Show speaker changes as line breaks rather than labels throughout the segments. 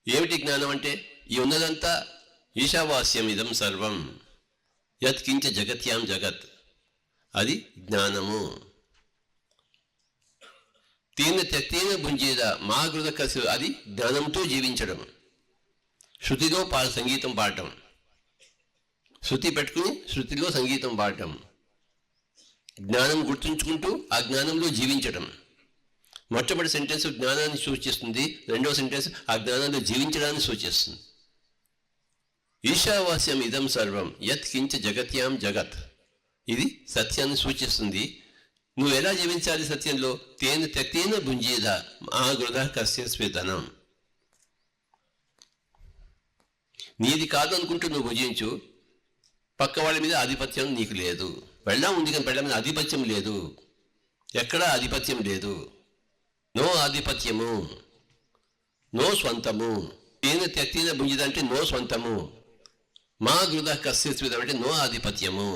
ఏమిటి జ్ఞానం అంటే? ఈ ఉన్నదంతా ఈశావాస్యం ఇదం సర్వం యత్కించ జగత్యాం జగత్, అది జ్ఞానము. తీన త్యక్తేన భుంజేద మా గృద కసు, అది జ్ఞానంతో జీవించడం. శృతిలో సంగీతం పాడటం, శృతి పెట్టుకుని శృతిలో సంగీతం పాడటం, జ్ఞానం గుర్తుంచుకుంటూ ఆ జ్ఞానంలో జీవించడం. మొట్టమొదటి సెంటెన్స్ జ్ఞానాన్ని సూచిస్తుంది, రెండవ సెంటెన్స్ ఆ జ్ఞానంలో జీవించడాన్ని సూచిస్తుంది. ఈశావాస్యం ఇదం సర్వం యత్ కించ జగత్యాం జగత్, ఇది సత్యాన్ని సూచిస్తుంది. నువ్వు ఎలా జీవించాలి సత్యంలో? తేన త్యక్తేన భుంజేద మా గృధ కస్య స్వేదనం. నీది కాదనుకుంటూ నువ్వు భుజించు, పక్క వాళ్ళ మీద ఆధిపత్యం నీకు లేదు. పెళ్ళాం ఉంది కానీ పెళ్ళ మీద ఆధిపత్యం లేదు, ఎక్కడా ఆధిపత్యం లేదు. నో ఆధిపత్యము, నో స్వంతము. తేన త్యక్తేన భుంజేద అంటే నో స్వంతము, మా గృధ కస్య స్వేదనం అంటే నో ఆధిపత్యము.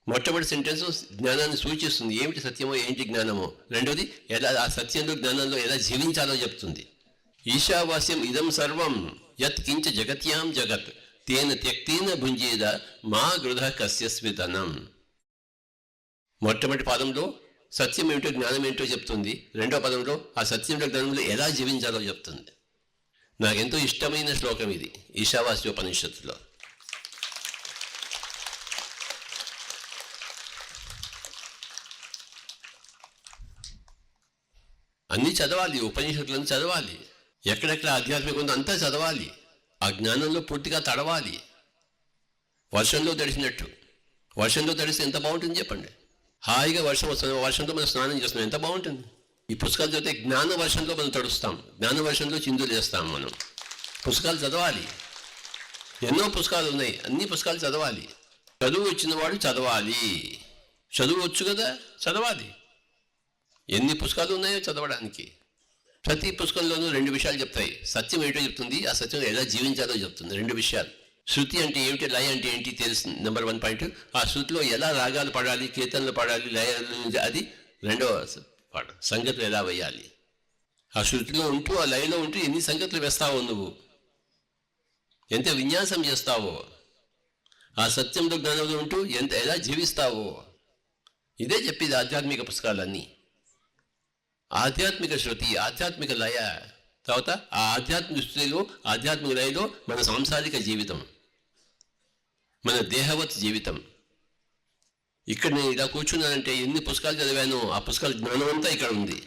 మొట్టమొదటి సెంటెన్స్ జ్ఞానాన్ని సూచిస్తుంది, ఏమిటి సత్యమో ఏంటి జ్ఞానమో. రెండోది ఎలా ఆ సత్యంలో జ్ఞానంలో ఎలా జీవించాలో చెప్తుంది. ఈశావాస్యం ఇదం సర్వం యత్ కించ జగత్యాం జగత్ తేన త్యక్తేన భుంజేద మా గృధ కస్య స్వేదనం. మొట్టమొదటి పదంలో సత్యం ఏమిటో జ్ఞానం ఏంటో చెప్తుంది, రెండో పదంలో ఆ సత్యంలో జ్ఞానంలో ఎలా జీవించాలో చెప్తుంది. నాకెంతో ఇష్టమైన శ్లోకం ఇది ఈశావాస్యోపనిషత్తులో. అన్నీ చదవాలి, ఉపనిషత్తులను చదవాలి, ఎక్కడెక్కడ ఆధ్యాత్మిక ఉందో అంతా చదవాలి, ఆ జ్ఞానంలో పూర్తిగా తడవాలి. వర్షంలో తడిసినట్టు, వర్షంలో తడిస్తే ఎంత బాగుంటుంది చెప్పండి. హాయిగా వర్షం వస్తుంది, వర్షంతో మనం స్నానం చేస్తున్నాం, ఎంత బాగుంటుంది. ఈ పుస్తకాలు చదివితే జ్ఞాన వర్షంలో మనం తడుస్తాం, జ్ఞాన వర్షంలో చిందులు వేస్తాం. మనం పుస్తకాలు చదవాలి, ఎన్నో పుస్తకాలు ఉన్నాయి, అన్ని పుస్తకాలు చదవాలి. చదువు వచ్చిన వాడు చదవాలి, చదువు వచ్చు కదా చదవాలి. ఎన్ని పుస్తకాలు ఉన్నాయో చదవడానికి. ప్రతి పుస్తకంలోనూ రెండు విషయాలు చెప్తాయి. సత్యం ఏంటో చెప్తుంది, ఆ సత్యం ఎలా జీవించాలో చెప్తుంది. రెండు విషయాలు. శృతి అంటే ఏమిటి, లయ అంటే ఏంటి తెలుస్తుంది. Number 1 point. ఆ శృతిలో ఎలా రాగాలు పాడాలి, కీర్తనలు పాడాలి, లయ, అది రెండవ పాట. సంగతులు ఎలా వేయాలి, ఆ శృతిలో ఉంటూ ఆ లయలో ఉంటూ ఎన్ని సంగతులు వేస్తావో నువ్వు, ఎంత విన్యాసం చేస్తావో, ఆ సత్యంలో జ్ఞానంలో ఉంటూ ఎలా జీవిస్తావో, ఇదే చెప్పేది ఆధ్యాత్మిక పుస్తకాలన్నీ. ఆధ్యాత్మిక శృతి, ఆధ్యాత్మిక లయ, తర్వాత ఆ ఆధ్యాత్మిక స్థితిలో ఆధ్యాత్మిక లయలో మన సాంసారిక జీవితం, మన దేహవత్ జీవితం. ఇక్కడ నేను ఇలా కూర్చున్నానంటే ఎన్ని పుస్తకాలు చదివానో ఆ పుస్తకాల జ్ఞానం అంతా ఇక్కడ ఉంది.